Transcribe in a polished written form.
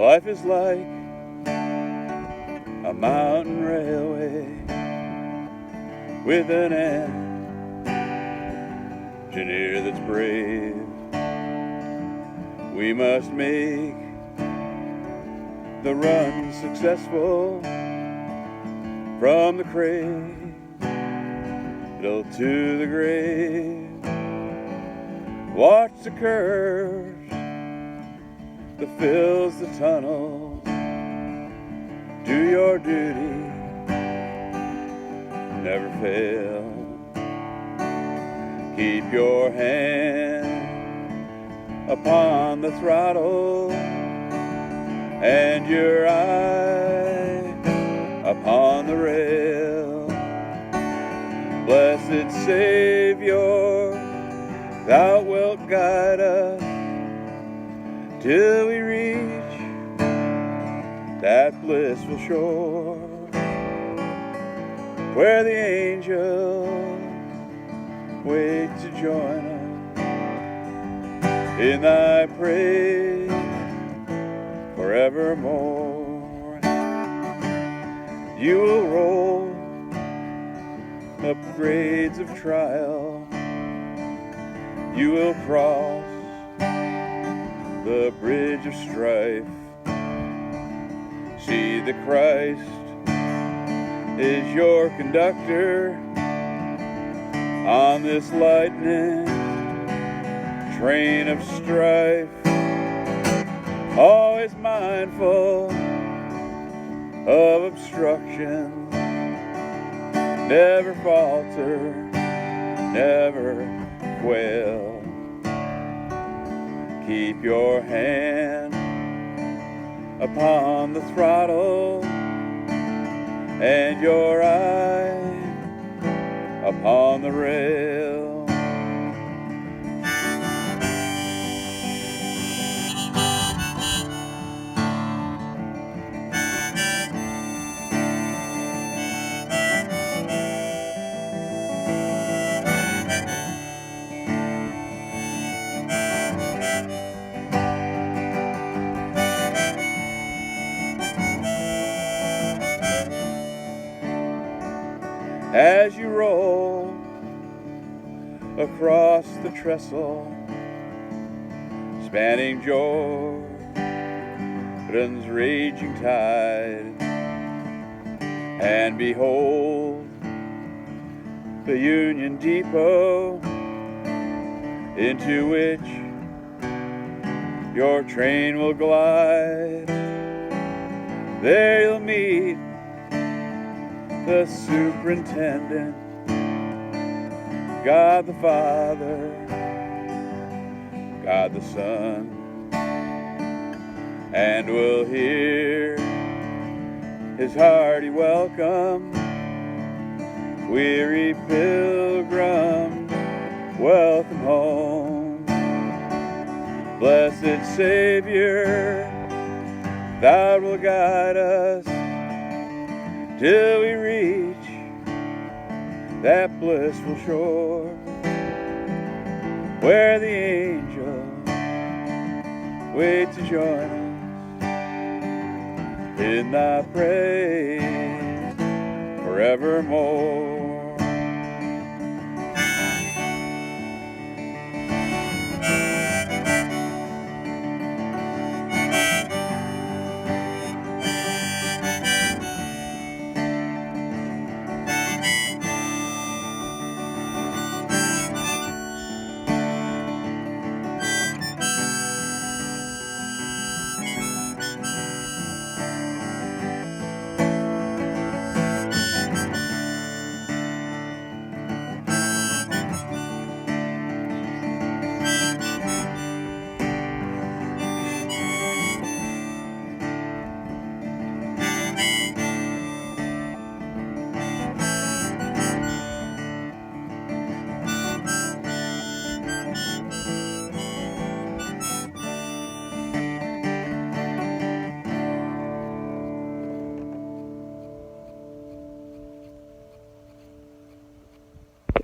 Life is like a mountain railway with an engineer that's brave. We must make the run successful from the cradle to the grave. Watch the curves that fills the tunnel. Do your duty, never fail. Keep your hand upon the throttle and your eye upon the rail. Blessed Savior, thou wilt guide us till we reach that blissful shore where the angels wait to join us in thy praise forevermore. You will roll up grades of trial. You will cross the bridge of strife. See that Christ is your conductor on this lightning train of strife. Always mindful of obstructions, never falter, never quail. Keep your hand upon the throttle and your eye upon the rail. As you roll across the trestle, spanning Jordan's raging tide, and behold the Union Depot into which your train will glide. There you'll meet the superintendent, God the Father, God the Son, and we'll hear his hearty welcome. Weary pilgrim, welcome home. Blessed Savior, thou wilt guide us till we reach that blissful shore where the angels wait to join us in thy praise forevermore.